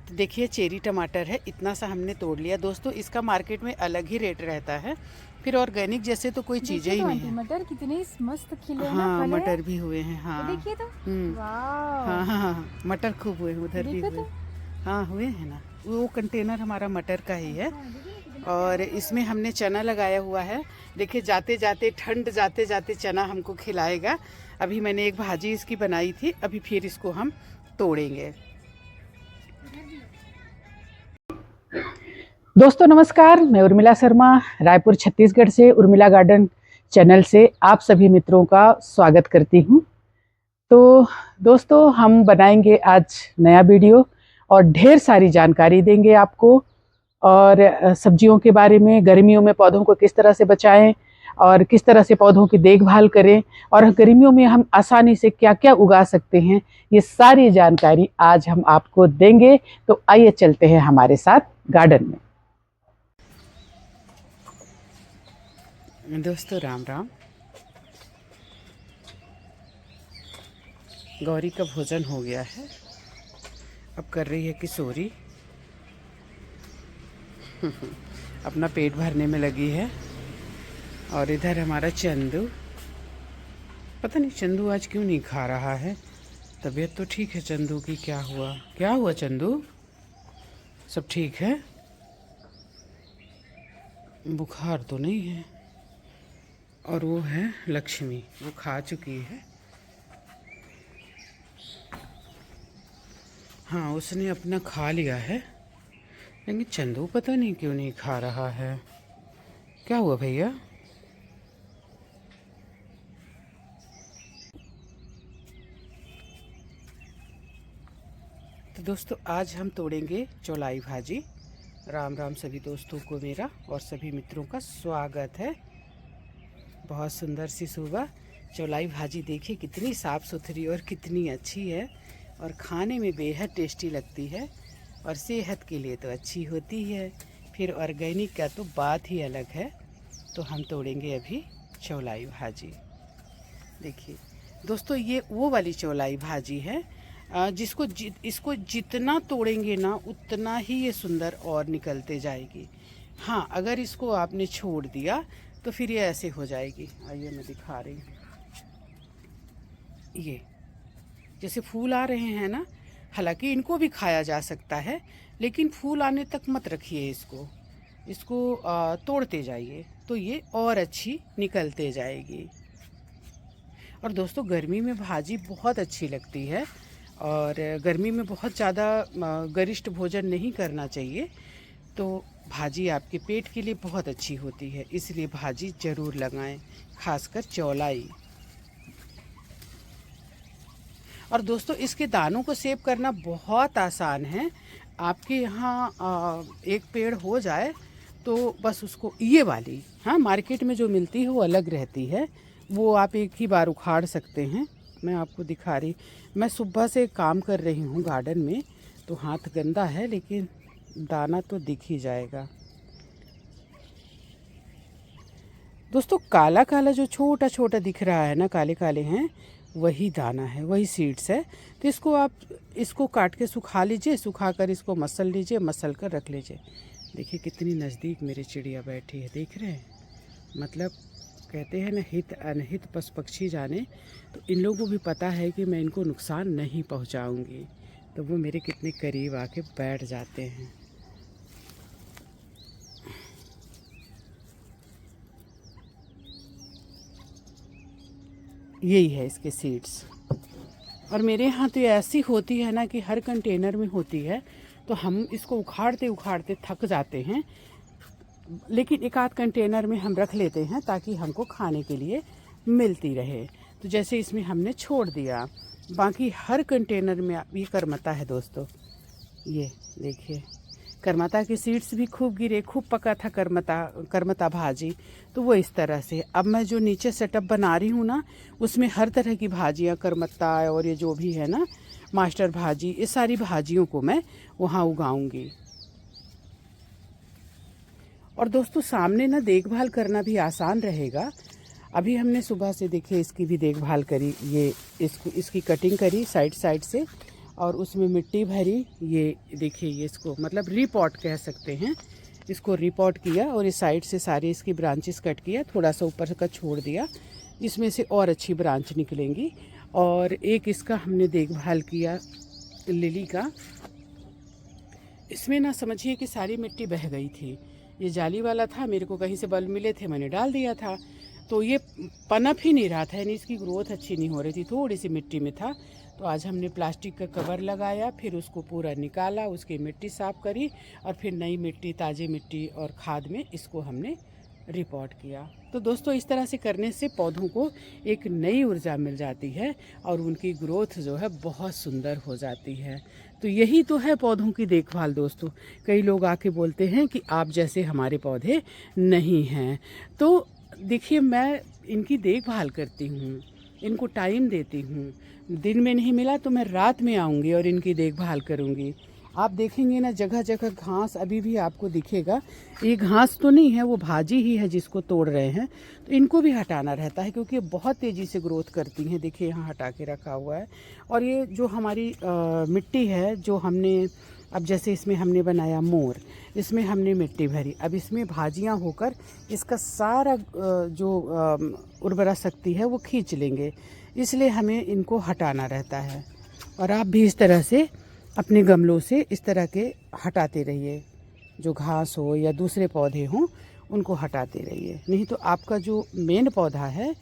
तो देखिए चेरी टमाटर है, इतना सा हमने तोड़ लिया दोस्तों। इसका मार्केट में अलग ही रेट रहता है, फिर ऑर्गेनिक जैसे तो कोई चीज़ें देखिए ही तो नहीं आंटी, है। मटर कितने मस्त खिले हैं ना, हाँ फल है। मटर भी हुए हैं, ये हाँ। देखिए तो, हम्म। वाह। हाँ हाँ हाँ, मटर खूब हुए, उधर भी देखो हुए। तो। हाँ हुए हैं ना, वो कंटेनर हमारा मटर का ही है। अच्छा, देखिए ना कितना और प्यारा इसमें कलर है। हमने चना लगाया हुआ है। देखिए जाते जाते ठंड जाते जाते चना हमको खिलाएगा। अभी मैंने एक भाजी इसकी बनाई थी, अभी फिर इसको हम तोड़ेंगे। दोस्तों नमस्कार, मैं उर्मिला शर्मा रायपुर छत्तीसगढ़ से उर्मिला गार्डन चैनल से आप सभी मित्रों का स्वागत करती हूँ। तो दोस्तों हम बनाएंगे आज नया वीडियो और ढेर सारी जानकारी देंगे आपको, और सब्जियों के बारे में, गर्मियों में पौधों को किस तरह से बचाएं और किस तरह से पौधों की देखभाल करें, और गर्मियों में हम आसानी से क्या क्या उगा सकते हैं, ये सारी जानकारी आज हम आपको देंगे। तो आइए चलते हैं हमारे साथ गार्डन में। दोस्तों राम राम। गौरी का भोजन हो गया है, अब कर रही है किशोरी अपना पेट भरने में लगी है। और इधर हमारा चंदू, पता नहीं चंदू आज क्यों नहीं खा रहा है। तबीयत तो ठीक है चंदू की, क्या हुआ क्या हुआ चंदू? सब ठीक है, बुखार तो नहीं है। और वो है लक्ष्मी, वो खा चुकी है। हाँ उसने अपना खा लिया है, लेकिन चंदू पता नहीं क्यों नहीं खा रहा है। क्या हुआ भैया? तो दोस्तों आज हम तोड़ेंगे चौलाई भाजी। राम राम सभी दोस्तों को मेरा और सभी मित्रों का स्वागत है। बहुत सुंदर सी सुबह। चौलाई भाजी देखिए कितनी साफ़ सुथरी और कितनी अच्छी है, और खाने में बेहद टेस्टी लगती है, और सेहत के लिए तो अच्छी होती है। फिर ऑर्गेनिक का तो बात ही अलग है। तो हम तोड़ेंगे अभी चौलाई भाजी। देखिए दोस्तों ये वो वाली चौलाई भाजी है इसको जितना तोड़ेंगे ना उतना ही ये सुंदर और निकलते जाएगी। हाँ अगर इसको आपने छोड़ दिया तो फिर ये ऐसे हो जाएगी। आइए मैं दिखा रही हूँ। ये जैसे फूल आ रहे हैं ना, हालांकि इनको भी खाया जा सकता है, लेकिन फूल आने तक मत रखिए इसको। इसको तोड़ते जाइए तो ये और अच्छी निकलते जाएगी। और दोस्तों गर्मी में भाजी बहुत अच्छी लगती है, और गर्मी में बहुत ज़्यादा गरिष्ठ भोजन नहीं करना चाहिए। तो भाजी आपके पेट के लिए बहुत अच्छी होती है, इसलिए भाजी ज़रूर लगाएं, खासकर चौलाई। और दोस्तों इसके दानों को सेव करना बहुत आसान है। आपके यहाँ एक पेड़ हो जाए तो बस उसको, ये वाली हाँ मार्केट में जो मिलती है वो अलग रहती है, वो आप एक ही बार उखाड़ सकते हैं। मैं आपको दिखा रही, मैं सुबह से काम कर रही हूँ गार्डन में, तो हाथ गंदा है, लेकिन दाना तो दिख ही जाएगा। दोस्तों काला काला जो छोटा छोटा दिख रहा है ना, काले काले हैं, वही दाना है, वही सीड्स है। तो इसको आप इसको काट के सुखा लीजिए, सुखा कर इसको मसल लीजिए, मसल कर रख लीजिए। देखिए कितनी नज़दीक मेरी चिड़िया बैठी है, देख रहे हैं? मतलब कहते हैं ना हित अनहित पशु पक्षी जाने, तो इन लोगों को भी पता है कि मैं इनको नुकसान नहीं पहुंचाऊंगी, तो वो मेरे कितने करीब आके बैठ जाते हैं। यही है इसके सीड्स। और मेरे यहाँ तो ऐसी होती है ना कि हर कंटेनर में होती है, तो हम इसको उखाड़ते उखाड़ते थक जाते हैं, लेकिन एक आध कंटेनर में हम रख लेते हैं ताकि हमको खाने के लिए मिलती रहे। तो जैसे इसमें हमने छोड़ दिया, बाकी हर कंटेनर में ये करमता है दोस्तों। ये देखिए करमता के सीड्स भी खूब गिरे, खूब पका था करमता भाजी। तो वो इस तरह से अब मैं जो नीचे सेटअप बना रही हूँ ना, उसमें हर तरह की भाजियाँ, करमत्ता और ये जो भी है ना मास्टर भाजी, ये सारी भाजियों को मैं वहाँ उगाऊंगी। और दोस्तों सामने ना देखभाल करना भी आसान रहेगा। अभी हमने सुबह से देखिए इसकी भी देखभाल करी, ये इसकी कटिंग करी साइड साइड से, और उसमें मिट्टी भरी। ये देखिए, ये इसको मतलब रीपॉट कह सकते हैं, इसको रीपॉट किया और इस साइड से सारे इसकी ब्रांचेस कट किया, थोड़ा सा ऊपर का छोड़ दिया, इसमें से और अच्छी ब्रांच निकलेंगी। और एक इसका हमने देखभाल किया लिली का, इसमें ना समझिए कि सारी मिट्टी बह गई थी। ये जाली वाला था, मेरे को कहीं से बल्ब मिले थे, मैंने डाल दिया था, तो ये पनप ही नहीं रहा था, यानी इसकी ग्रोथ अच्छी नहीं हो रही थी, थोड़ी सी मिट्टी में था। तो आज हमने प्लास्टिक का कवर लगाया, फिर उसको पूरा निकाला, उसकी मिट्टी साफ़ करी और फिर नई मिट्टी, ताज़ी मिट्टी और खाद में इसको हमने रिपोर्ट किया। तो दोस्तों, इस तरह से करने से पौधों को एक नई ऊर्जा मिल जाती है और उनकी ग्रोथ जो है बहुत सुंदर हो जाती है। तो यही तो है पौधों की देखभाल दोस्तों। कई लोग आके बोलते हैं कि आप जैसे हमारे पौधे नहीं हैं। तो देखिए, मैं इनकी देखभाल करती हूँ, इनको टाइम देती हूँ। दिन में नहीं मिला तो मैं रात में आऊँगी और इनकी देखभाल करूँगी। आप देखेंगे ना, जगह जगह घास अभी भी आपको दिखेगा। ये घास तो नहीं है, वो भाजी ही है जिसको तोड़ रहे हैं। तो इनको भी हटाना रहता है क्योंकि ये बहुत तेज़ी से ग्रोथ करती हैं। देखिए, यहाँ हटा के रखा हुआ है। और ये जो हमारी मिट्टी है, जो हमने अब जैसे इसमें हमने बनाया मोर, इसमें हमने मिट्टी भरी, अब इसमें भाजियाँ होकर इसका सारा जो उर्वरा शक्ति है वो खींच लेंगे, इसलिए हमें इनको हटाना रहता है। और आप भी इस तरह से अपने गमलों से इस तरह के हटाते रहिए, जो घास हो या दूसरे पौधे हों उनको हटाते रहिए, नहीं तो आपका जो मेन पौधा है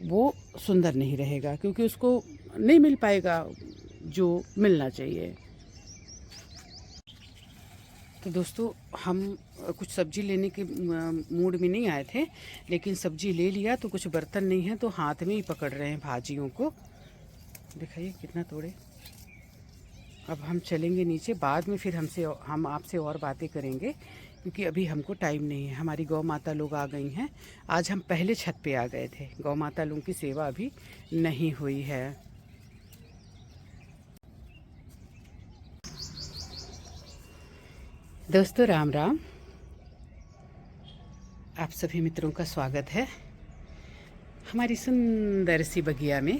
वो सुंदर नहीं रहेगा, क्योंकि उसको नहीं मिल पाएगा जो मिलना चाहिए। तो दोस्तों, हम कुछ सब्ज़ी लेने के मूड में नहीं आए थे, लेकिन सब्ज़ी ले लिया तो कुछ बर्तन नहीं है तो हाथ में ही पकड़ रहे हैं भाजियों को। दिखाइए कितना तोड़े। अब हम चलेंगे नीचे, बाद में फिर हम आपसे और बातें करेंगे, क्योंकि अभी हमको टाइम नहीं है। हमारी गौ माता लोग आ गई हैं। आज हम पहले छत पे आ गए थे, गौ माता लोगों की सेवा अभी नहीं हुई है। दोस्तों, राम राम। आप सभी मित्रों का स्वागत है हमारी सुंदर सी बगिया में।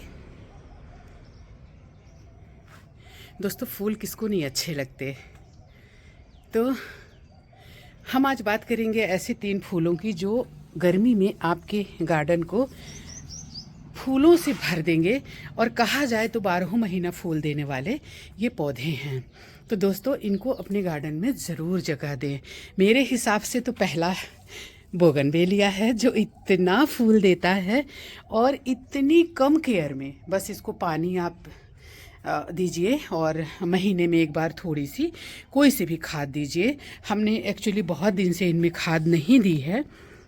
दोस्तों, फूल किसको नहीं अच्छे लगते। तो हम आज बात करेंगे ऐसे 3 फूलों की जो गर्मी में आपके गार्डन को फूलों से भर देंगे, और कहा जाए तो 12 महीना फूल देने वाले ये पौधे हैं। तो दोस्तों, इनको अपने गार्डन में ज़रूर जगह दें। मेरे हिसाब से तो पहला बोगनवेलिया है, जो इतना फूल देता है और इतनी कम केयर में। बस इसको पानी आप दीजिए और महीने में एक बार थोड़ी सी कोई सी भी खाद दीजिए। हमने एक्चुअली बहुत दिन से इनमें खाद नहीं दी है,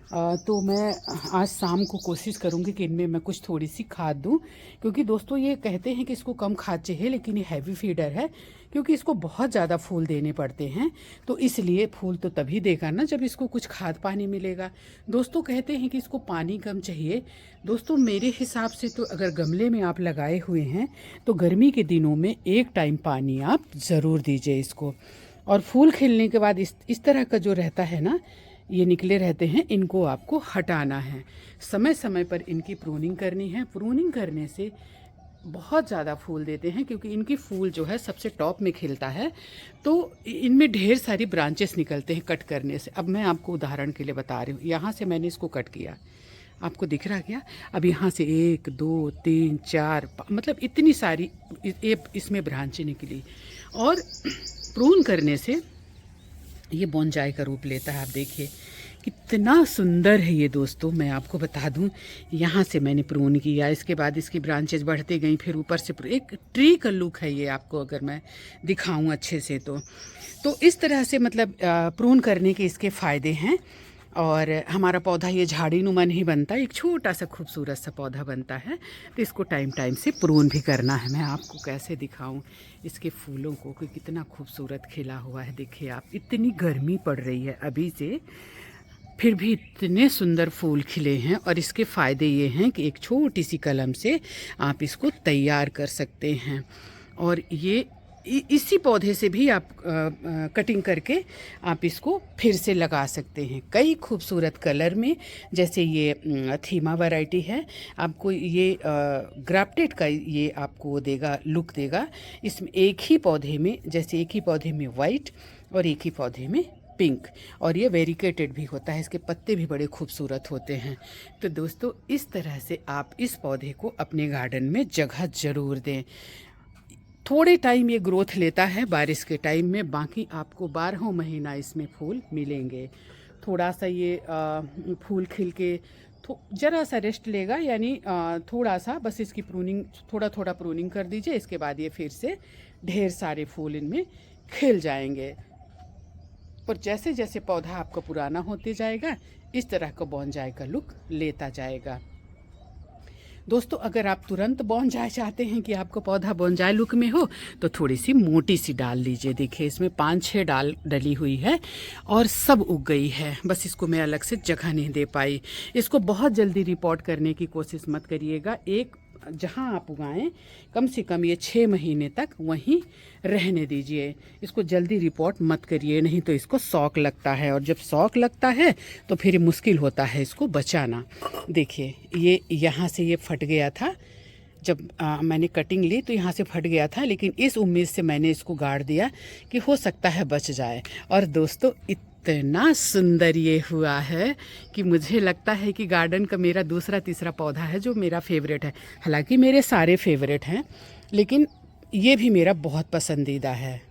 तो मैं आज शाम को कोशिश करूंगी कि इनमें मैं कुछ थोड़ी सी खाद दूं, क्योंकि दोस्तों ये कहते हैं कि इसको कम खाद चाहिए, लेकिन ये हैवी फीडर है, क्योंकि इसको बहुत ज़्यादा फूल देने पड़ते हैं। तो इसलिए फूल तो तभी देगा ना जब इसको कुछ खाद पानी मिलेगा। दोस्तों कहते हैं कि इसको पानी कम चाहिए। दोस्तों, मेरे हिसाब से तो अगर गमले में आप लगाए हुए हैं तो गर्मी के दिनों में एक टाइम पानी आप ज़रूर दीजिए इसको। और फूल खिलने के बाद इस तरह का जो रहता है ना, ये निकले रहते हैं, इनको आपको हटाना है। समय समय पर इनकी प्रूनिंग करनी है। प्रूनिंग करने से बहुत ज़्यादा फूल देते हैं, क्योंकि इनकी फूल जो है सबसे टॉप में खिलता है, तो इनमें ढेर सारी ब्रांचेस निकलते हैं कट करने से। अब मैं आपको उदाहरण के लिए बता रही हूँ। यहाँ से मैंने इसको कट किया, आपको दिख रहा क्या? अब यहाँ से 1 2 3 4 मतलब इतनी सारी इसमें ब्रांचें निकली, और प्रून करने से ये बोनजाई का रूप लेता है। आप देखिए कितना सुंदर है ये। दोस्तों, मैं आपको बता दूं, यहाँ से मैंने प्रून किया, इसके बाद इसकी ब्रांचेज बढ़ते गई, फिर ऊपर से एक ट्री का लुक है ये। आपको अगर मैं दिखाऊं अच्छे से तो इस तरह से मतलब प्रून करने के इसके फ़ायदे हैं। और हमारा पौधा ये झाड़ी नुमा नहीं बनता, एक छोटा सा खूबसूरत सा पौधा बनता है। तो इसको टाइम टाइम से प्रून भी करना है। मैं आपको कैसे दिखाऊं इसके फूलों को कि कितना खूबसूरत खिला हुआ है। देखिए आप, इतनी गर्मी पड़ रही है अभी से, फिर भी इतने सुंदर फूल खिले हैं। और इसके फ़ायदे ये हैं कि एक छोटी सी कलम से आप इसको तैयार कर सकते हैं। और ये इसी पौधे से भी आप कटिंग करके आप इसको फिर से लगा सकते हैं कई खूबसूरत कलर में। जैसे ये थीमा वैरायटी है, आपको ये ग्राफ्टेड का ये आपको देगा, लुक देगा। इसमें एक ही पौधे में, जैसे एक ही पौधे में वाइट और एक ही पौधे में पिंक, और ये वेरिकेटेड भी होता है, इसके पत्ते भी बड़े खूबसूरत होते हैं। तो दोस्तों इस तरह से आप इस पौधे को अपने गार्डन में जगह ज़रूर दें। थोड़े टाइम ये ग्रोथ लेता है बारिश के टाइम में, बाकी आपको 12 महीना इसमें फूल मिलेंगे। थोड़ा सा ये फूल खिल के ज़रा सा रेस्ट लेगा, यानी थोड़ा सा बस इसकी प्रूनिंग, थोड़ा थोड़ा प्रूनिंग कर दीजिए। इसके बाद ये फिर से ढेर सारे फूल इनमें खिल जाएंगे। पर जैसे जैसे पौधा आपका पुराना होते जाएगा, इस तरह का बोनसाई का लुक लेता जाएगा। दोस्तों अगर आप तुरंत बोनसाई चाहते हैं कि आपका पौधा बोनसाई लुक में हो, तो थोड़ी सी मोटी सी डाल लीजिए। देखिए इसमें 5-6 डाल डली हुई है और सब उग गई है, बस इसको मैं अलग से जगह नहीं दे पाई। इसको बहुत जल्दी रिपोर्ट करने की कोशिश मत करिएगा। एक जहाँ आप उगाएं कम से कम ये 6 महीने तक वहीं रहने दीजिए। इसको जल्दी रिपोर्ट मत करिए, नहीं तो इसको शौक लगता है, और जब शौक लगता है तो फिर मुश्किल होता है इसको बचाना। देखिए ये यहाँ से ये फट गया था, जब मैंने कटिंग ली तो यहाँ से फट गया था, लेकिन इस उम्मीद से मैंने इसको गाड़ दिया कि हो सकता है बच जाए। और दोस्तों इतना सुंदर ये हुआ है कि मुझे लगता है कि गार्डन का मेरा दूसरा तीसरा पौधा है जो मेरा फेवरेट है। हालांकि मेरे सारे फेवरेट हैं, लेकिन ये भी मेरा बहुत पसंदीदा है।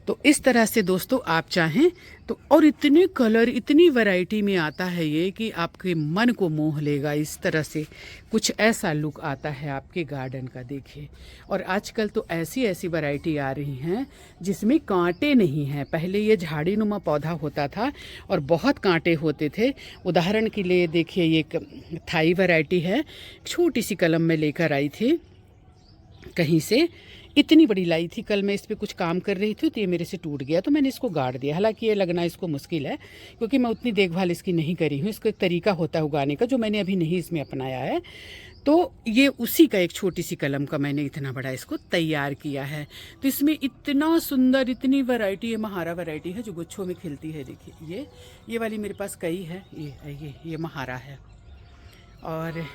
तो इस तरह से दोस्तों आप चाहें तो, और इतने कलर, इतनी वैरायटी में आता है ये कि आपके मन को मोह लेगा। इस तरह से कुछ ऐसा लुक आता है आपके गार्डन का, देखिए। और आजकल तो ऐसी ऐसी वैरायटी आ रही हैं जिसमें कांटे नहीं हैं। पहले ये झाड़ी नुमा पौधा होता था और बहुत कांटे होते थे। उदाहरण के लिए देखिए ये थाई वैरायटी है, छोटी सी कलम में लेकर आई थी कहीं से, इतनी बड़ी लाई थी। कल मैं इस पर कुछ काम कर रही थी तो ये मेरे से टूट गया, तो मैंने इसको गाड़ दिया। हालांकि ये लगना इसको मुश्किल है क्योंकि मैं उतनी देखभाल इसकी नहीं करी हूँ। इसको एक तरीका होता है उगाने का जो मैंने अभी नहीं इसमें अपनाया है। तो ये उसी का एक छोटी सी कलम का मैंने इतना बड़ा इसको तैयार किया है। तो इसमें इतना सुंदर, इतनी वैरायटी है। महारा वैरायटी है जो गुच्छों में खिलती है। देखिए ये वाली मेरे पास कई है। ये महारा है, और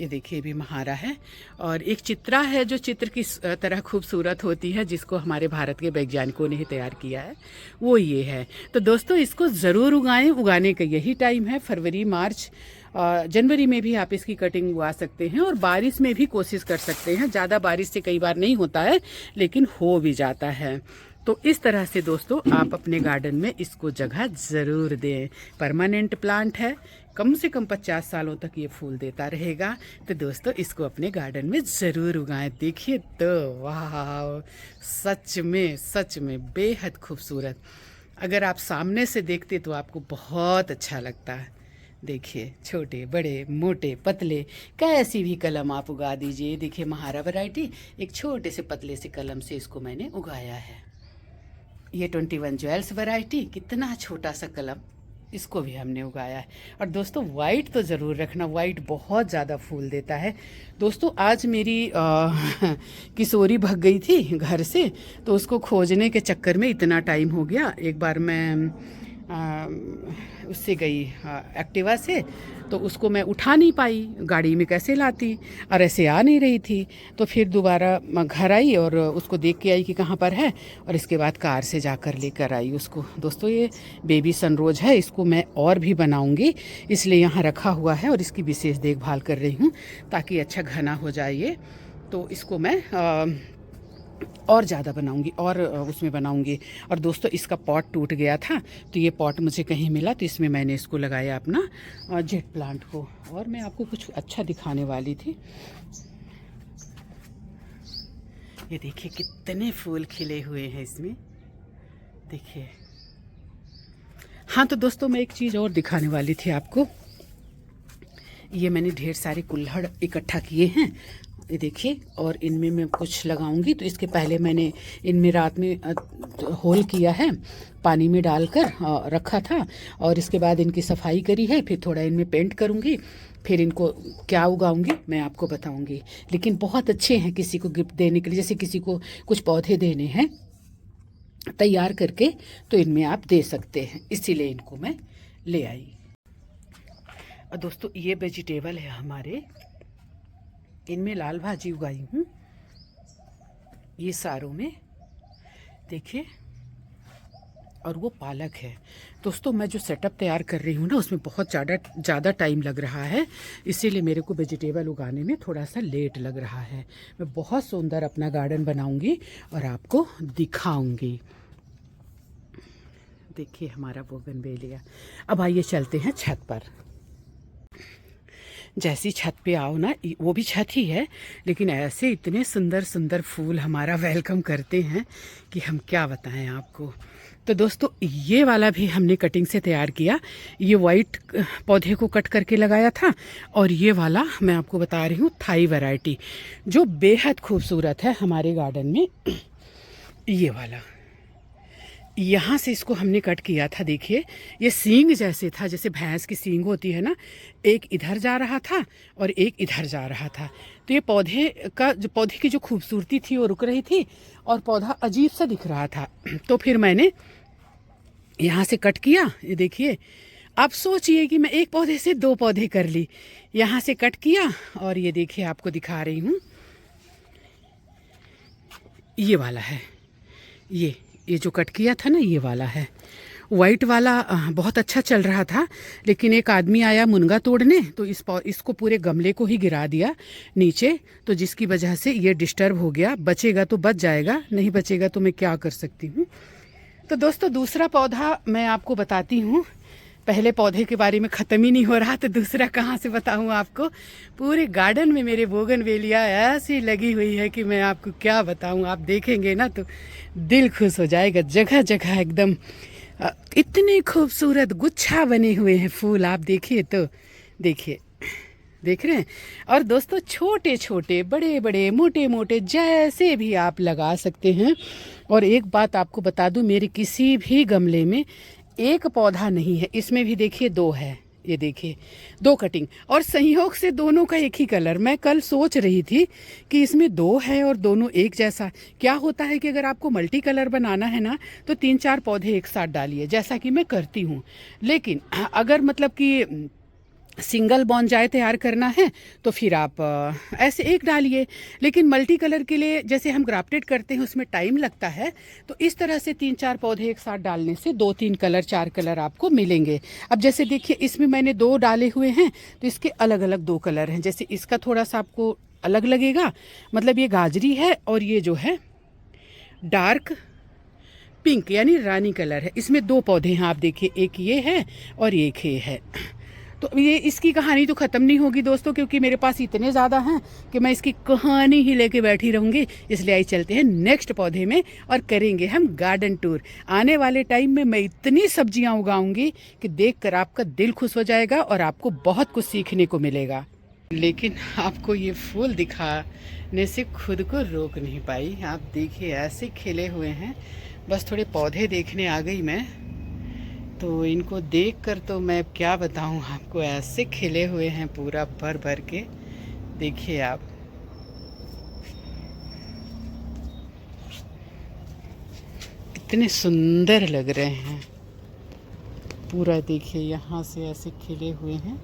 ये देखिए भी महारा है। और एक चित्रा है जो चित्र की तरह खूबसूरत होती है, जिसको हमारे भारत के वैज्ञानिकों ने ही तैयार किया है, वो ये है। तो दोस्तों इसको ज़रूर उगाएं। उगाने का यही टाइम है, फरवरी, मार्च, जनवरी में भी आप इसकी कटिंग उगा सकते हैं, और बारिश में भी कोशिश कर सकते हैं। ज़्यादा बारिश से कई बार नहीं होता है, लेकिन हो भी जाता है। तो इस तरह से दोस्तों आप अपने गार्डन में इसको जगह ज़रूर दें। परमानेंट प्लांट है, कम से कम 50 सालों तक ये फूल देता रहेगा। तो दोस्तों इसको अपने गार्डन में ज़रूर उगाएं। देखिए तो वाह, सच में बेहद खूबसूरत। अगर आप सामने से देखते तो आपको बहुत अच्छा लगता है। देखिए छोटे बड़े मोटे पतले कैसी भी कलम आप उगा दीजिए। देखिए महारा वैरायटी एक छोटे से पतले से कलम से इसको मैंने उगाया है। ये 21 ज्वेल्स वैरायटी, कितना छोटा सा कलम, इसको भी हमने उगाया है। और दोस्तों वाइट तो ज़रूर रखना, वाइट बहुत ज़्यादा फूल देता है। दोस्तों आज मेरी किशोरी भाग गई थी घर से, तो उसको खोजने के चक्कर में इतना टाइम हो गया। एक बार मैं उससे गई एक्टिवा से, तो उसको मैं उठा नहीं पाई, गाड़ी में कैसे लाती, और ऐसे आ नहीं रही थी। तो फिर दोबारा घर आई और उसको देख के आई कि कहाँ पर है, और इसके बाद कार से जाकर लेकर आई उसको। दोस्तों ये बेबी सनरोज है, इसको मैं और भी बनाऊंगी, इसलिए यहाँ रखा हुआ है और इसकी विशेष देखभाल कर रही हूँ ताकि अच्छा घना हो जाए ये। तो इसको मैं और ज़्यादा बनाऊंगी और उसमें बनाऊंगी। और दोस्तों इसका पॉट टूट गया था, तो ये पॉट मुझे कहीं मिला, तो इसमें मैंने इसको लगाया अपना जेट प्लांट को। और मैं आपको कुछ अच्छा दिखाने वाली थी। ये देखिए कितने फूल खिले हुए हैं इसमें, देखिए। हाँ तो दोस्तों मैं एक चीज़ और दिखाने वाली थी आपको। ये मैंने ढेर सारे कुल्हड़ इकट्ठा किए हैं, ये देखिए, और इनमें मैं कुछ लगाऊंगी। तो इसके पहले मैंने इनमें रात में होल किया है, पानी में डालकर रखा था, और इसके बाद इनकी सफाई करी है। फिर थोड़ा इनमें पेंट करूंगी, फिर इनको क्या उगाऊंगी मैं आपको बताऊंगी। लेकिन बहुत अच्छे हैं किसी को गिफ्ट देने के लिए, जैसे किसी को कुछ पौधे देने हैं तैयार करके, तो इनमें आप दे सकते हैं, इसीलिए इनको मैं ले आई। और दोस्तों ये वेजिटेबल है हमारे, इनमें लाल भाजी उगाई हूँ ये सारों में, देखिए। और वो पालक है। दोस्तों मैं जो सेटअप तैयार कर रही हूँ ना, उसमें बहुत ज़्यादा टाइम लग रहा है, इसीलिए मेरे को वेजिटेबल उगाने में थोड़ा सा लेट लग रहा है। मैं बहुत सुंदर अपना गार्डन बनाऊंगी और आपको दिखाऊंगी। देखिए हमारा बोगनवेलिया। अब आइए चलते हैं छत पर। जैसी छत पे आओ ना, वो भी छत ही है, लेकिन ऐसे इतने सुंदर सुंदर फूल हमारा वेलकम करते हैं कि हम क्या बताएं आपको। तो दोस्तों ये वाला भी हमने कटिंग से तैयार किया। ये वाइट पौधे को कट करके लगाया था, और ये वाला मैं आपको बता रही हूँ थाई वैरायटी, जो बेहद खूबसूरत है हमारे गार्डन में। ये वाला यहाँ से इसको हमने कट किया था। देखिए ये सींग जैसे था, जैसे भैंस की सींग होती है ना, एक इधर जा रहा था और एक इधर जा रहा था। तो ये पौधे की जो खूबसूरती थी वो रुक रही थी, और पौधा अजीब सा दिख रहा था। तो फिर मैंने यहाँ से कट किया। ये देखिए, आप सोचिए कि मैं एक पौधे से दो पौधे कर ली। यहाँ से कट किया, और ये देखिए आपको दिखा रही हूँ, ये वाला है। ये जो कट किया था ना, ये वाला है। वाइट वाला बहुत अच्छा चल रहा था, लेकिन एक आदमी आया मुनगा तोड़ने, तो इसको पूरे गमले को ही गिरा दिया नीचे, तो जिसकी वजह से ये डिस्टर्ब हो गया। बचेगा तो बच जाएगा, नहीं बचेगा तो मैं क्या कर सकती हूँ। तो दोस्तों दूसरा पौधा मैं आपको बताती हूँ। पहले पौधे के बारे में ख़त्म ही नहीं हो रहा, तो दूसरा कहाँ से बताऊँ आपको। पूरे गार्डन में मेरे बोगनवेलिया ऐसी लगी हुई है कि मैं आपको क्या बताऊँ। आप देखेंगे ना तो दिल खुश हो जाएगा। जगह जगह एकदम इतने खूबसूरत गुच्छा बने हुए हैं फूल, आप देखिए तो देखिए, देख रहे हैं। और दोस्तों छोटे छोटे, बड़े बड़े, मोटे मोटे, जैसे भी आप लगा सकते हैं। और एक बात आपको बता दूं, मेरे किसी भी गमले में एक पौधा नहीं है, इसमें भी देखिए दो है। ये देखिए दो कटिंग, और संयोग से दोनों का एक ही कलर। मैं कल सोच रही थी कि इसमें दो है और दोनों एक जैसा। क्या होता है कि अगर आपको मल्टी कलर बनाना है ना, तो 3-4 पौधे एक साथ डालिए, जैसा कि मैं करती हूँ। लेकिन अगर मतलब कि सिंगल बॉन्जाई तैयार करना है तो फिर आप ऐसे एक डालिए। लेकिन मल्टी कलर के लिए, जैसे हम ग्राफ्टेड करते हैं, उसमें टाइम लगता है। तो इस तरह से 3-4 पौधे एक साथ डालने से 2-3 कलर, 4 कलर आपको मिलेंगे। अब जैसे देखिए, इसमें मैंने 2 डाले हुए हैं, तो इसके अलग अलग 2 कलर हैं। जैसे इसका थोड़ा सा आपको अलग लगेगा, मतलब ये गाजरी है, और ये जो है डार्क पिंक यानी रानी कलर है। इसमें 2 पौधे हैं, आप देखिए, एक ये है और एक ये है। तो ये इसकी कहानी तो ख़त्म नहीं होगी दोस्तों, क्योंकि मेरे पास इतने ज़्यादा हैं कि मैं इसकी कहानी ही लेके बैठी रहूँगी। इसलिए आई चलते हैं नेक्स्ट पौधे में, और करेंगे हम गार्डन टूर। आने वाले टाइम में मैं इतनी सब्जियाँ उगाऊंगी कि देखकर आपका दिल खुश हो जाएगा, और आपको बहुत कुछ सीखने को मिलेगा। लेकिन आपको ये फूल दिखाने से खुद को रोक नहीं पाई। आप देखिए ऐसे खिले हुए हैं। बस थोड़े पौधे देखने आ गई मैं, तो इनको देखकर तो मैं क्या बताऊं आपको, ऐसे खिले हुए हैं पूरा भर भर के। देखिए आप, कितने सुंदर लग रहे हैं। पूरा देखिए यहाँ से ऐसे खिले हुए हैं।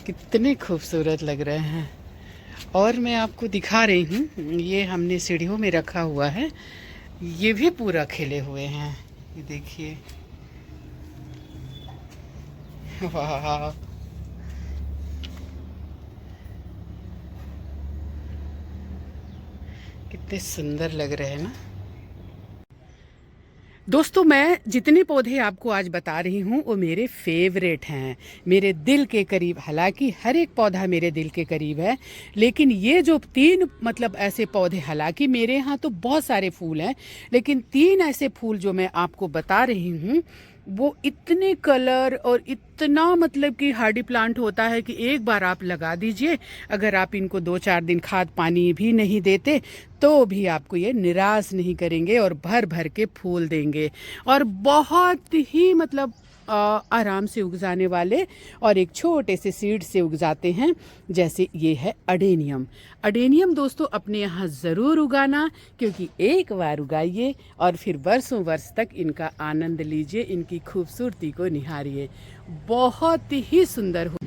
कितने खूबसूरत लग रहे हैं। और मैं आपको दिखा रही हूँ, ये हमने सीढ़ियों में रखा हुआ है, ये भी पूरा खिले हुए हैं। ये देखिए, वाह, कितने सुंदर लग रहे हैं ना दोस्तों। मैं जितने पौधे आपको आज बता रही हूँ वो मेरे फेवरेट हैं, मेरे दिल के करीब। हालांकि हर एक पौधा मेरे दिल के करीब है, लेकिन ये जो 3 मतलब ऐसे पौधे, हालांकि मेरे यहाँ तो बहुत सारे फूल हैं, लेकिन 3 ऐसे फूल जो मैं आपको बता रही हूँ वो इतने कलर और इतना मतलब कि हार्डी प्लांट होता है कि एक बार आप लगा दीजिए, अगर आप इनको 2-4 दिन खाद पानी भी नहीं देते तो भी आपको ये निराश नहीं करेंगे और भर भर के फूल देंगे और बहुत ही मतलब आराम से उग जाने वाले और एक छोटे से सीड से उग जाते हैं। जैसे ये है अडेनियम। अडेनियम दोस्तों अपने यहाँ ज़रूर उगाना, क्योंकि एक बार उगाइए और फिर वर्षों वर्ष तक इनका आनंद लीजिए, इनकी खूबसूरती को निहारिए, बहुत ही सुंदर हो।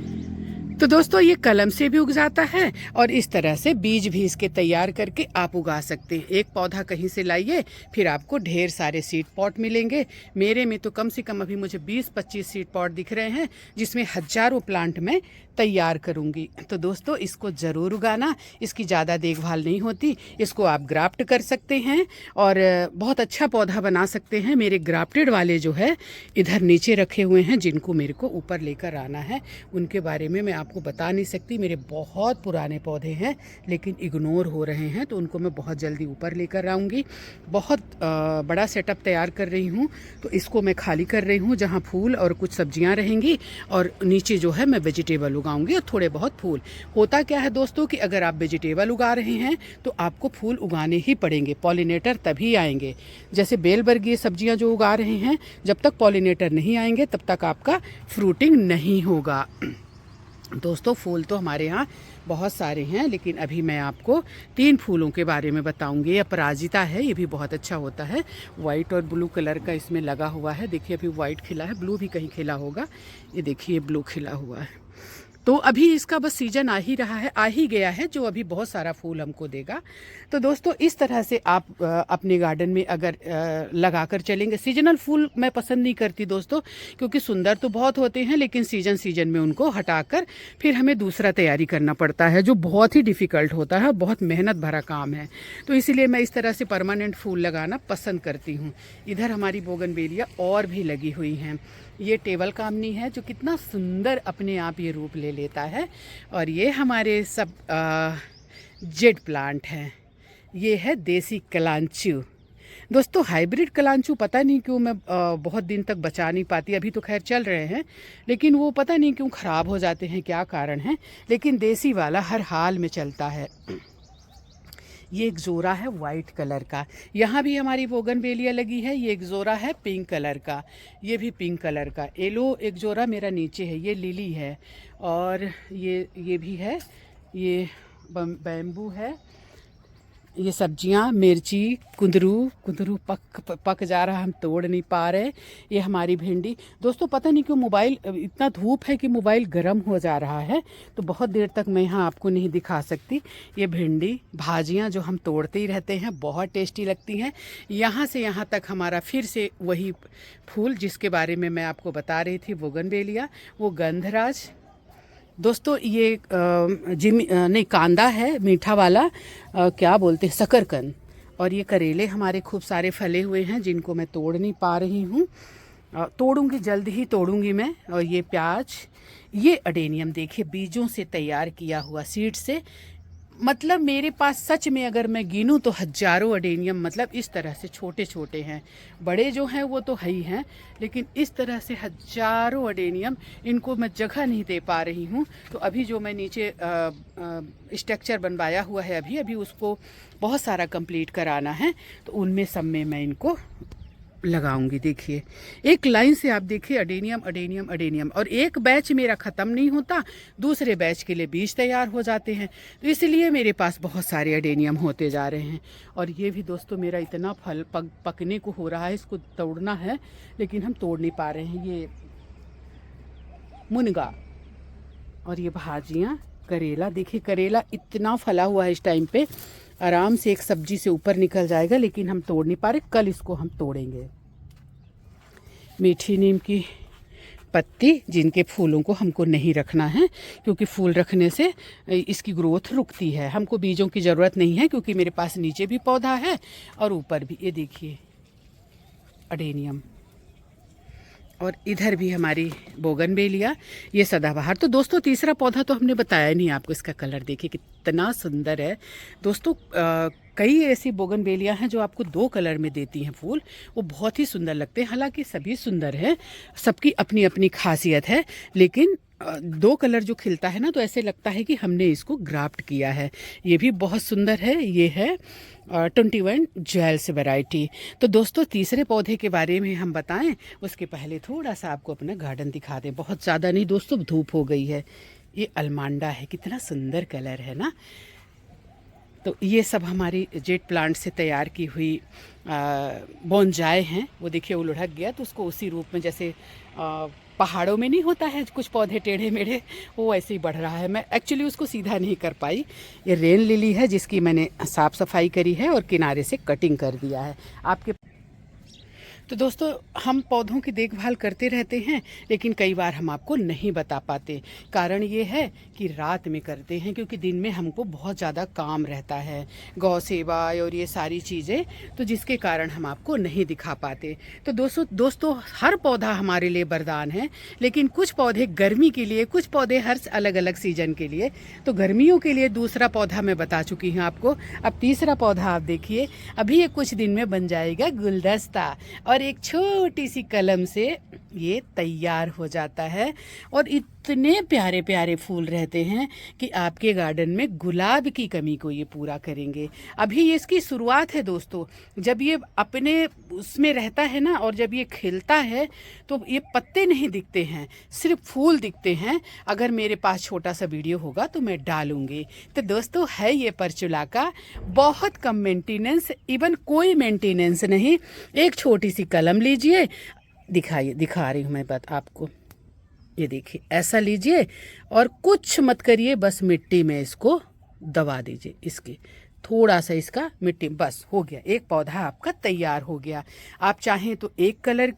तो दोस्तों ये कलम से भी उग जाता है और इस तरह से बीज भी इसके तैयार करके आप उगा सकते हैं। एक पौधा कहीं से लाइए, फिर आपको ढेर सारे सीड पॉट मिलेंगे। मेरे में तो कम से कम अभी मुझे 20-25 सीड पॉट दिख रहे हैं, जिसमें हजारों प्लांट मैं तैयार करूंगी। तो दोस्तों इसको ज़रूर उगाना, इसकी ज़्यादा देखभाल नहीं होती, इसको आप ग्राफ्ट कर सकते हैं और बहुत अच्छा पौधा बना सकते हैं। मेरे ग्राफ्टेड वाले जो है इधर नीचे रखे हुए हैं, जिनको मेरे को ऊपर लेकर आना है, उनके बारे में मैं आपको बता नहीं सकती। मेरे बहुत पुराने पौधे हैं लेकिन इग्नोर हो रहे हैं, तो उनको मैं बहुत जल्दी ऊपर लेकर आऊँगी। बहुत बड़ा सेटअप तैयार कर रही हूँ, तो इसको मैं खाली कर रही हूँ, जहाँ फूल और कुछ सब्जियाँ रहेंगी और नीचे जो है मैं वेजिटेबल उगाऊंगी और थोड़े बहुत फूल। होता क्या है दोस्तों कि अगर आप वेजिटेबल उगा रहे हैं तो आपको फूल उगाने ही पड़ेंगे, पॉलिनेटर तभी आएंगे। जैसे बेलवर्गीय सब्जियां जो उगा रहे हैं, जब तक पॉलिनेटर नहीं आएंगे तब तक आपका फ्रूटिंग नहीं होगा। दोस्तों फूल तो हमारे यहाँ बहुत सारे हैं, लेकिन अभी मैं आपको 3 फूलों के बारे में बताऊंगी। अपराजिता है, ये भी बहुत अच्छा होता है, वाइट और ब्लू कलर का इसमें लगा हुआ है। देखिए अभी वाइट खिला है, ब्लू भी कहीं खिला होगा, ये देखिए ब्लू खिला हुआ है। तो अभी इसका बस सीजन आ ही रहा है, आ ही गया है, जो अभी बहुत सारा फूल हमको देगा। तो दोस्तों इस तरह से आप अपने गार्डन में अगर लगा कर चलेंगे। सीजनल फूल मैं पसंद नहीं करती दोस्तों, क्योंकि सुंदर तो बहुत होते हैं लेकिन सीजन में उनको हटाकर फिर हमें दूसरा तैयारी करना पड़ता है, जो बहुत ही डिफ़िकल्ट होता है, बहुत मेहनत भरा काम है। तो इसीलिए मैं इस तरह से परमानेंट फूल लगाना पसंद करती हूँ। इधर हमारी बोगनवेलिया और भी लगी हुई हैं। ये टेबल कामनी है, जो कितना सुंदर अपने आप ये रूप ले लेता है। और ये हमारे सब जेड प्लांट हैं। ये है देसी कलांचू। दोस्तों हाइब्रिड कलांचू पता नहीं क्यों मैं बहुत दिन तक बचा नहीं पाती। अभी तो खैर चल रहे हैं, लेकिन वो पता नहीं क्यों ख़राब हो जाते हैं, क्या कारण है। लेकिन देसी वाला हर हाल में चलता है। ये एक जोरा है वाइट कलर का, यहाँ भी हमारी बोगनवेलिया लगी है। ये एक जोरा है पिंक कलर का, ये भी पिंक कलर का। येलो एक जोरा मेरा नीचे है, ये लिली है। और ये भी है, ये बैम्बू है। ये सब्जियां मिर्ची कुंदरू पक जा रहा, हम तोड़ नहीं पा रहे। ये हमारी भिंडी। दोस्तों पता नहीं क्यों मोबाइल, इतना धूप है कि मोबाइल गर्म हो जा रहा है, तो बहुत देर तक मैं यहाँ आपको नहीं दिखा सकती। ये भिंडी भाजियाँ जो हम तोड़ते ही रहते हैं, बहुत टेस्टी लगती हैं। यहाँ से यहाँ तक हमारा फिर से वही फूल जिसके बारे में मैं आपको बता रही थी, बोगनवेलिया, वो गंधराज। दोस्तों ये नहीं कांदा है, मीठा वाला, क्या बोलते हैं, शकरकंद। और ये करेले हमारे खूब सारे फले हुए हैं, जिनको मैं तोड़ नहीं पा रही हूँ, तोड़ूंगी, जल्द ही तोड़ूंगी मैं। और ये प्याज, ये अडेनियम देखिए बीजों से तैयार किया हुआ, सीड से। मतलब मेरे पास सच में अगर मैं गिनूं तो हजारों अडेनियम, मतलब इस तरह से छोटे छोटे हैं। बड़े जो हैं वो तो है ही हैं, लेकिन इस तरह से हजारों अडेनियम, इनको मैं जगह नहीं दे पा रही हूँ। तो अभी जो मैं नीचे स्ट्रक्चर बनवाया हुआ है, अभी उसको बहुत सारा कंप्लीट कराना है, तो उनमें सब में मैं इनको लगाऊंगी। देखिए एक लाइन से आप देखिए अडेनियम अडेनियम अडेनियम। और एक बैच मेरा ख़त्म नहीं होता, दूसरे बैच के लिए बीज तैयार हो जाते हैं, तो इसलिए मेरे पास बहुत सारे अडेनियम होते जा रहे हैं। और ये भी दोस्तों मेरा इतना फल पकने को हो रहा है, इसको तोड़ना है लेकिन हम तोड़ नहीं पा रहे हैं। ये मुनगा और ये भाजियाँ, करेला देखिए, करेला इतना फला हुआ है इस टाइम पे, आराम से एक सब्जी से ऊपर निकल जाएगा, लेकिन हम तोड़ नहीं पा रहे। कल इसको हम तोड़ेंगे। मीठी नीम की पत्ती, जिनके फूलों को हमको नहीं रखना है, क्योंकि फूल रखने से इसकी ग्रोथ रुकती है। हमको बीजों की ज़रूरत नहीं है, क्योंकि मेरे पास नीचे भी पौधा है और ऊपर भी। ये देखिए अडेनियम। और इधर भी हमारी बोगनवेलिया, ये सदाबहार। तो दोस्तों तीसरा पौधा तो हमने बताया नहीं आपको, इसका कलर देखिए कितना सुंदर है। दोस्तों कई ऐसी बोगनवेलिया हैं जो आपको 2 कलर में देती हैं फूल, वो बहुत ही सुंदर लगते हैं। हालांकि सभी सुंदर हैं, सबकी अपनी अपनी खासियत है, लेकिन 2 कलर जो खिलता है ना तो ऐसे लगता है कि हमने इसको ग्राफ्ट किया है। ये भी बहुत सुंदर है। ये है 21 जेल्स वैरायटी। तो दोस्तों तीसरे पौधे के बारे में हम बताएं उसके पहले थोड़ा सा आपको अपना गार्डन दिखा दें। बहुत ज़्यादा नहीं दोस्तों, धूप हो गई है। ये अलमांडा है, कितना सुंदर कलर है ना। तो ये सब हमारी जेट प्लांट से तैयार की हुई बोनजाई हैं। वो देखिए वो लुढ़क गया तो उसको उसी रूप में, जैसे पहाड़ों में नहीं होता है कुछ पौधे टेढ़े मेढ़े, वो ऐसे ही बढ़ रहा है। मैं एक्चुअली उसको सीधा नहीं कर पाई। ये रेन लिली है जिसकी मैंने साफ़ सफाई करी है और किनारे से कटिंग कर दिया है। आपके तो दोस्तों हम पौधों की देखभाल करते रहते हैं, लेकिन कई बार हम आपको नहीं बता पाते। कारण ये है कि रात में करते हैं, क्योंकि दिन में हमको बहुत ज़्यादा काम रहता है, गौ सेवा और ये सारी चीज़ें, तो जिसके कारण हम आपको नहीं दिखा पाते। तो दोस्तों हर पौधा हमारे लिए वरदान है, लेकिन कुछ पौधे गर्मी के लिए, कुछ पौधे हर अलग अलग सीजन के लिए। तो गर्मियों के लिए दूसरा पौधा मैं बता चुकी हूँ आपको। अब तीसरा पौधा आप देखिए, अभी ये कुछ दिन में बन जाएगा गुलदस्ता, और एक छोटी सी कलम से ये तैयार हो जाता है। और इतने प्यारे प्यारे फूल रहते हैं कि आपके गार्डन में गुलाब की कमी को ये पूरा करेंगे। अभी ये इसकी शुरुआत है दोस्तों। जब ये अपने उसमें रहता है ना, और जब ये खिलता है तो ये पत्ते नहीं दिखते हैं, सिर्फ फूल दिखते हैं। अगर मेरे पास छोटा सा वीडियो होगा तो मैं डालूंगी। तो दोस्तों है ये परचुला का, बहुत कम मेंटेनेंस, इवन कोई मेंटेनेंस नहीं। एक छोटी सी कलम लीजिए, दिखा रही हूँ मैं बात आपको। ये देखिए ऐसा लीजिए और कुछ मत करिए, बस मिट्टी में इसको दबा दीजिए, इसकी थोड़ा सा इसका मिट्टी, बस हो गया, एक पौधा आपका तैयार हो गया। आप चाहें तो एक कलर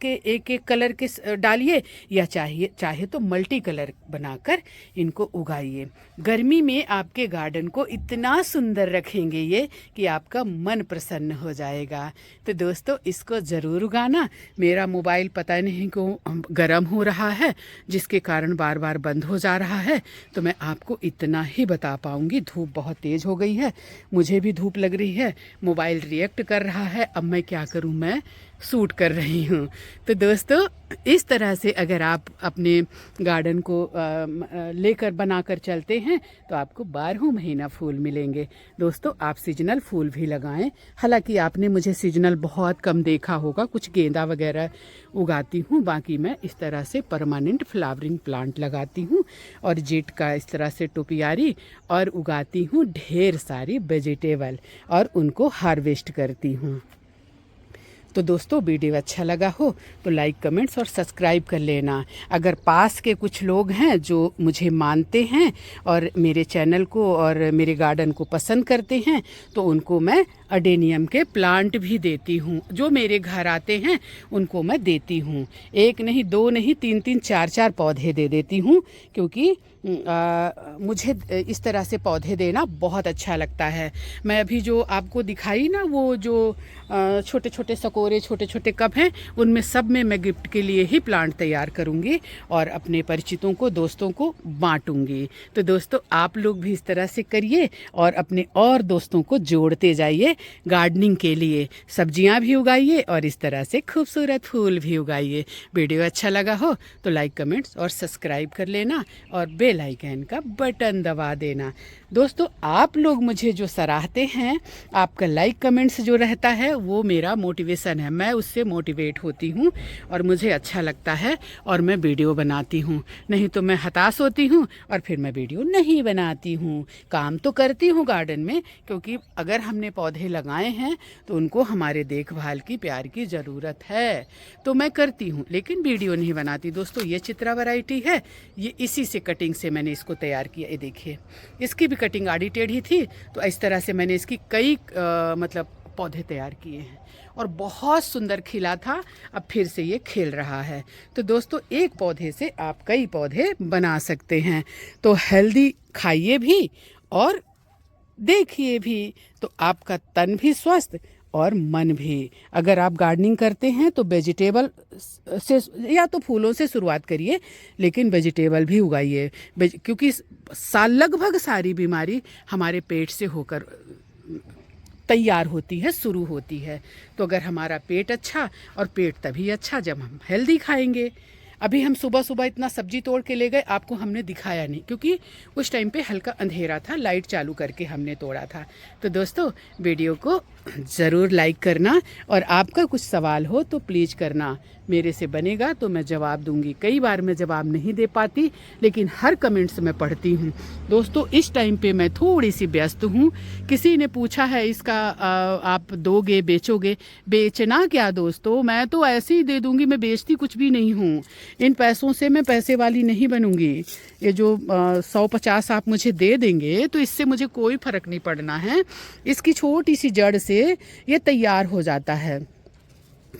के डालिए, या चाहे तो मल्टी कलर बनाकर इनको उगाइए। गर्मी में आपके गार्डन को इतना सुंदर रखेंगे ये कि आपका मन प्रसन्न हो जाएगा। तो दोस्तों इसको ज़रूर उगाना। मेरा मोबाइल पता नहीं क्यों गर्म हो रहा है, जिसके कारण बार बार बंद हो जा रहा है, तो मैं आपको इतना ही बता पाऊँगी। धूप बहुत तेज़ हो गई है, मुझे भी धूप लग रही है, मोबाइल रिएक्ट कर रहा है। अब मैं क्या करूं, मैं शूट कर रही हूं। तो दोस्तों इस तरह से अगर आप अपने गार्डन को लेकर बनाकर चलते हैं तो आपको 12 महीना फूल मिलेंगे। दोस्तों आप सीजनल फूल भी लगाएं। हालांकि आपने मुझे सीजनल बहुत कम देखा होगा, कुछ गेंदा वगैरह उगाती हूँ, बाकी मैं इस तरह से परमानेंट फ्लावरिंग प्लांट लगाती हूँ, और जेट का इस तरह से टोपियारी, और उगाती हूँ ढेर सारी वेजिटेबल, और उनको हार्वेस्ट करती हूँ। तो दोस्तों वीडियो अच्छा लगा हो तो लाइक, कमेंट्स और सब्सक्राइब कर लेना। अगर पास के कुछ लोग हैं जो मुझे मानते हैं और मेरे चैनल को और मेरे गार्डन को पसंद करते हैं, तो उनको मैं अडेनियम के प्लांट भी देती हूँ। जो मेरे घर आते हैं उनको मैं देती हूँ, 1 नहीं 2 नहीं 3-3 4-4 पौधे दे देती हूँ, क्योंकि मुझे इस तरह से पौधे देना बहुत अच्छा लगता है। मैं अभी जो आपको दिखाई ना, वो जो छोटे छोटे सकोरे, छोटे छोटे कप हैं, उनमें सब में मैं गिफ्ट के लिए ही प्लांट तैयार करूँगी और अपने परिचितों को, दोस्तों को बांटूंगी। तो दोस्तों आप लोग भी इस तरह से करिए और अपने और दोस्तों को जोड़ते जाइए गार्डनिंग के लिए। सब्जियां भी उगाइए और इस तरह से खूबसूरत फूल भी उगाइए। वीडियो अच्छा लगा हो तो लाइक, कमेंट्स और सब्सक्राइब कर लेना, और बेल आइकन का बटन दबा देना। दोस्तों आप लोग मुझे जो सराहते हैं, आपका लाइक कमेंट्स जो रहता है वो मेरा मोटिवेशन है। मैं उससे मोटिवेट होती हूँ और मुझे अच्छा लगता है और मैं वीडियो बनाती हूँ। नहीं तो मैं हताश होती हूँ और फिर मैं वीडियो नहीं बनाती हूँ। काम तो करती हूँ गार्डन में, क्योंकि अगर हमने पौधे लगाए हैं तो उनको हमारे देखभाल की, प्यार की ज़रूरत है, तो मैं करती हूँ, लेकिन वीडियो नहीं बनाती। दोस्तों ये चित्रा वैरायटी है, ये इसी से कटिंग से मैंने इसको तैयार किया। ये देखिए इसकी भी कटिंग आड़ी टेढ़ी थी, तो इस तरह से मैंने इसकी कई मतलब पौधे तैयार किए हैं और बहुत सुंदर खिला था। अब फिर से ये खिल रहा है। तो दोस्तों एक पौधे से आप कई पौधे बना सकते हैं। तो हेल्दी खाइए भी और देखिए भी, तो आपका तन भी स्वस्थ और मन भी। अगर आप गार्डनिंग करते हैं तो वेजिटेबल से या तो फूलों से शुरुआत करिए, लेकिन वेजिटेबल भी उगाइए, क्योंकि लगभग सारी बीमारी हमारे पेट से होकर तैयार होती है, शुरू होती है। तो अगर हमारा पेट अच्छा, और पेट तभी अच्छा जब हम हेल्दी खाएंगे। अभी हम सुबह सुबह इतना सब्जी तोड़ के ले गए, आपको हमने दिखाया नहीं क्योंकि उस टाइम पे हल्का अंधेरा था, लाइट चालू करके हमने तोड़ा था। तो दोस्तों वीडियो को ज़रूर लाइक करना, और आपका कुछ सवाल हो तो प्लीज़ करना, मेरे से बनेगा तो मैं जवाब दूंगी। कई बार मैं जवाब नहीं दे पाती, लेकिन हर कमेंट्स में पढ़ती हूँ। दोस्तों इस टाइम पे मैं थोड़ी सी व्यस्त हूँ। किसी ने पूछा है इसका आप दोगे, बेचोगे? बेचना क्या दोस्तों, मैं तो ऐसे ही दे दूंगी, मैं बेचती कुछ भी नहीं हूँ। इन पैसों से मैं पैसे वाली नहीं बनूंगी। ये जो 100-50 आप मुझे दे देंगे तो इससे मुझे कोई फ़र्क नहीं पड़ना है। इसकी छोटी सी जड़ से ये तैयार हो जाता है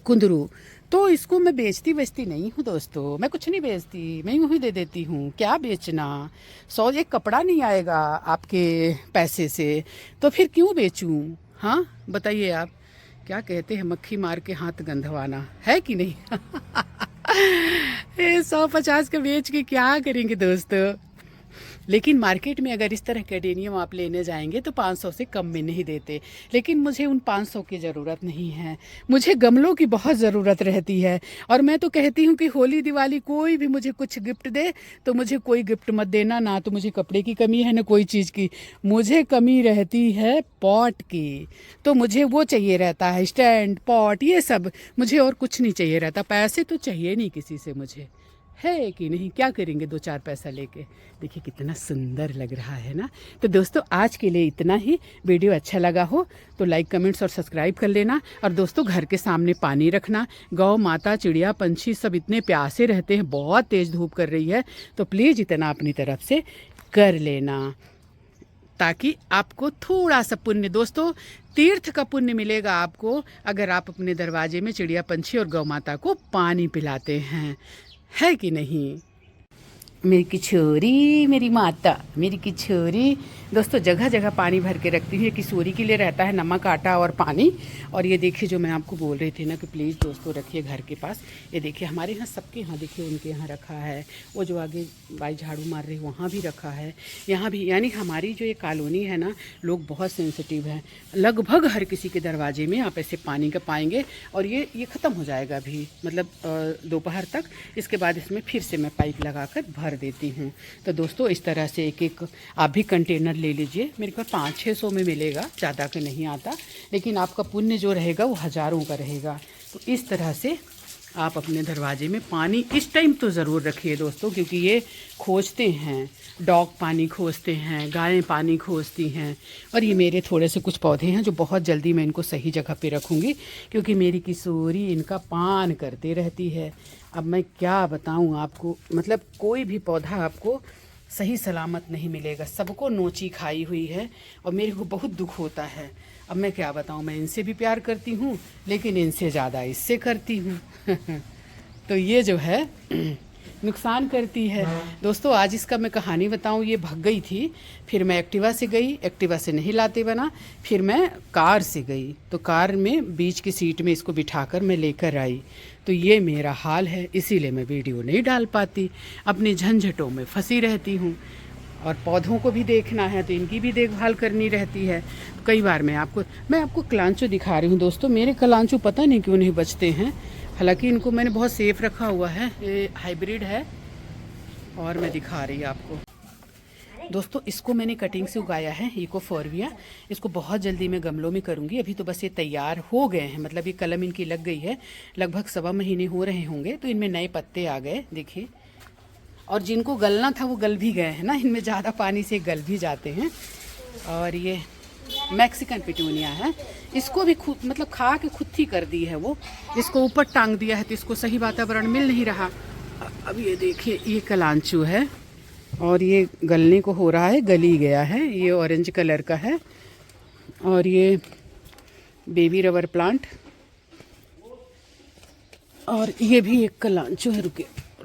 कुंदरू। तो इसको मैं बेचती नहीं हूँ दोस्तों, मैं कुछ नहीं बेचती, मैं यूँ ही दे देती हूँ। क्या बेचना, 100 एक कपड़ा नहीं आएगा आपके पैसे से, तो फिर क्यों बेचूँ? हाँ बताइए आप, क्या कहते हैं, मक्खी मार के हाथ गंधवाना है कि नहीं? 150 का बेच के क्या करेंगे दोस्तों? लेकिन मार्केट में अगर इस तरह के एडेनियम आप लेने जाएंगे तो 500 से कम में नहीं देते। लेकिन मुझे उन 500 की ज़रूरत नहीं है, मुझे गमलों की बहुत ज़रूरत रहती है। और मैं तो कहती हूँ कि होली दिवाली कोई भी मुझे कुछ गिफ्ट दे तो मुझे कोई गिफ्ट मत देना, ना तो मुझे कपड़े की कमी है ना कोई चीज़ की, मुझे कमी रहती है पॉट की। तो मुझे वो चाहिए रहता है, स्टैंड, पॉट, ये सब मुझे, और कुछ नहीं चाहिए रहता। पैसे तो चाहिए नहीं किसी से मुझे, है कि नहीं? क्या करेंगे 2-4 पैसा लेके? देखिए कितना सुंदर लग रहा है ना। तो दोस्तों आज के लिए इतना ही। वीडियो अच्छा लगा हो तो लाइक, कमेंट्स और सब्सक्राइब कर लेना। और दोस्तों घर के सामने पानी रखना। गौ माता, चिड़िया, पंछी सब इतने प्यासे रहते हैं, बहुत तेज़ धूप कर रही है, तो प्लीज़ इतना अपनी तरफ से कर लेना, ताकि आपको थोड़ा सा पुण्य, दोस्तों तीर्थ का पुण्य मिलेगा आपको अगर आप अपने दरवाजे में चिड़िया, पंछी और गौ माता को पानी पिलाते हैं, है कि नहीं? मेरी किशोरी, मेरी माता, मेरी किशोरी। दोस्तों जगह जगह पानी भर के रखती हूँ। ये किशोरी के लिए रहता है नमक, आटा और पानी। और ये देखिए जो मैं आपको बोल रही थी ना कि प्लीज़ दोस्तों रखिए घर के पास। ये देखिए हमारे यहाँ सबके यहाँ, देखिए उनके यहाँ रखा है, वो जो आगे बाई झाड़ू मार रही है वहाँ भी रखा है, यहाँ भी। यानी हमारी जो ये कॉलोनी है ना, लोग बहुत सेंसिटिव हैं। लगभग हर किसी के दरवाजे में आप ऐसे पानी का पाएंगे। और ये ख़त्म हो जाएगा अभी, मतलब दोपहर तक। इसके बाद इसमें फिर से मैं पाइप लगा कर भर देती हूँ। तो दोस्तों इस तरह से एक एक आप भी कंटेनर ले लीजिए। मेरे पास 500-600 में मिलेगा, ज़्यादा का नहीं आता, लेकिन आपका पुण्य जो रहेगा वो हज़ारों का रहेगा। तो इस तरह से आप अपने दरवाजे में पानी इस टाइम तो ज़रूर रखिए दोस्तों, क्योंकि ये खोजते हैं, डॉग पानी खोजते हैं, गायें पानी खोजती हैं। और ये मेरे थोड़े से कुछ पौधे हैं जो बहुत जल्दी मैं इनको सही जगह पे रखूँगी, क्योंकि मेरी किशोरी इनका पान करते रहती है। अब मैं क्या बताऊँ आपको, मतलब कोई भी पौधा आपको सही सलामत नहीं मिलेगा, सबको नोची खाई हुई है। और मेरे को बहुत दुख होता है। अब मैं क्या बताऊँ, मैं इनसे भी प्यार करती हूँ, लेकिन इनसे ज़्यादा इससे करती हूँ। तो ये जो है नुकसान करती है। दोस्तों आज इसका मैं कहानी बताऊँ, ये भाग गई थी, फिर मैं एक्टिवा से गई, एक्टिवा से नहीं लाते बना, फिर मैं कार से गई, तो कार में बीच की सीट में इसको बिठाकर मैं लेकर आई। तो ये मेरा हाल है, इसीलिए मैं वीडियो नहीं डाल पाती, अपनी झंझटों में फंसी रहती हूँ। और पौधों को भी देखना है तो इनकी भी देखभाल करनी रहती है। कई बार मैं आपको कलांचो दिखा रही हूँ दोस्तों। मेरे कलांचो पता नहीं क्यों नहीं बचते हैं, हालांकि इनको मैंने बहुत सेफ रखा हुआ है। ये हाइब्रिड है और मैं दिखा रही हूँ आपको। दोस्तों इसको मैंने कटिंग से उगाया है, इकोफोरबिया। इसको बहुत जल्दी मैं गमलों में करूँगी। अभी तो बस ये तैयार हो गए हैं, मतलब ये कलम इनकी लग गई है, लगभग 1.25 महीने हो रहे होंगे। तो इनमें नए पत्ते आ गए, देखिए। और जिनको गलना था वो गल भी गए हैं ना, इनमें ज़्यादा पानी से गल भी जाते हैं। और ये मैक्सिकन पिटूनिया है, इसको भी खुद मतलब खा के खुद ही कर दी है वो, इसको ऊपर टांग दिया है तो इसको सही वातावरण मिल नहीं रहा। अब ये देखिए ये कलांचू है और ये गलने को हो रहा है, गली गया है, ये ऑरेंज कलर का है। और ये बेबी रबर प्लांट, और ये भी एक कलांचू है,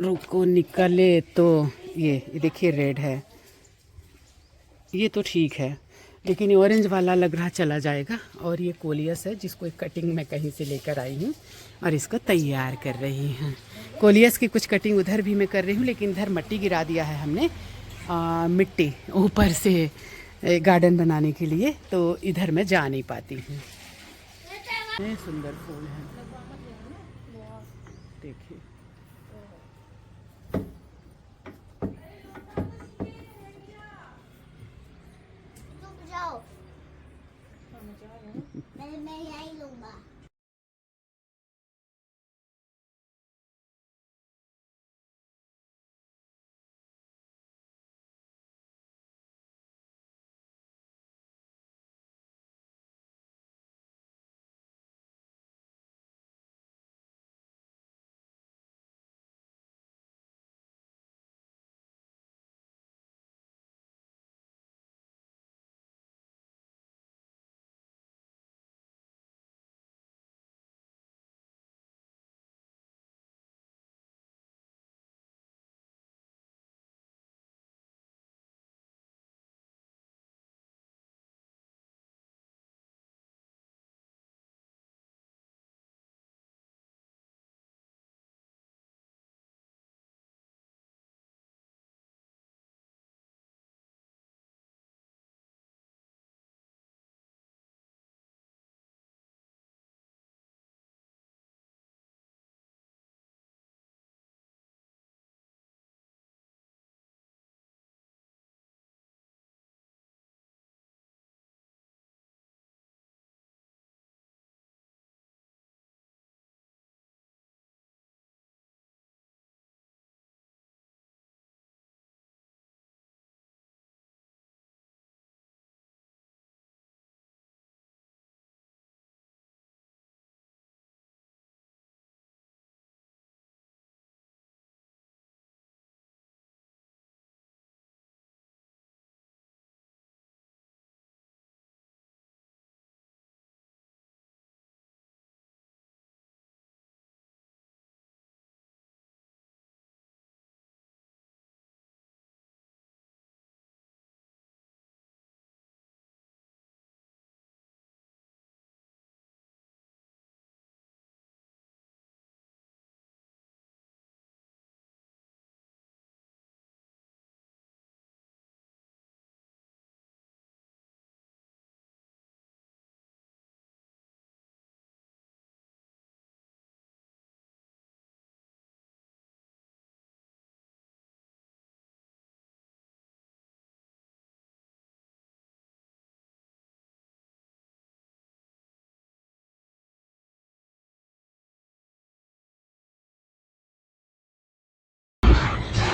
रुको निकले तो ये देखिए रेड है, ये तो ठीक है, लेकिन ये ऑरेंज वाला लग रहा चला जाएगा। और ये कोलियस है जिसको एक कटिंग मैं कहीं से लेकर आई हूँ और इसको तैयार कर रही हूँ। कोलियस की कुछ कटिंग उधर भी मैं कर रही हूँ, लेकिन इधर मिट्टी गिरा दिया है हमने, मिट्टी ऊपर से गार्डन बनाने के लिए, तो इधर मैं जा नहीं पाती हूँ। इतने सुंदर फूल हैं, देखिए। जाओ, मैं यही लूंगा।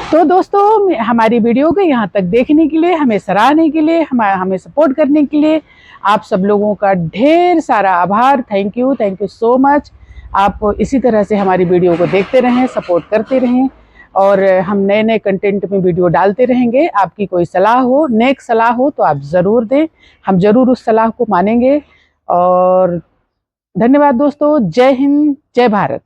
तो दोस्तों, हमारी वीडियो को यहाँ तक देखने के लिए, हमें सराहने के लिए, हमें सपोर्ट करने के लिए आप सब लोगों का ढेर सारा आभार। Thank you so much. आप इसी तरह से हमारी वीडियो को देखते रहें, सपोर्ट करते रहें, और हम नए नए कंटेंट में वीडियो डालते रहेंगे। आपकी कोई सलाह हो, नेक सलाह हो, तो आप ज़रूर दें, हम ज़रूर उस सलाह को मानेंगे। और धन्यवाद दोस्तों। जय हिंद, जय भारत।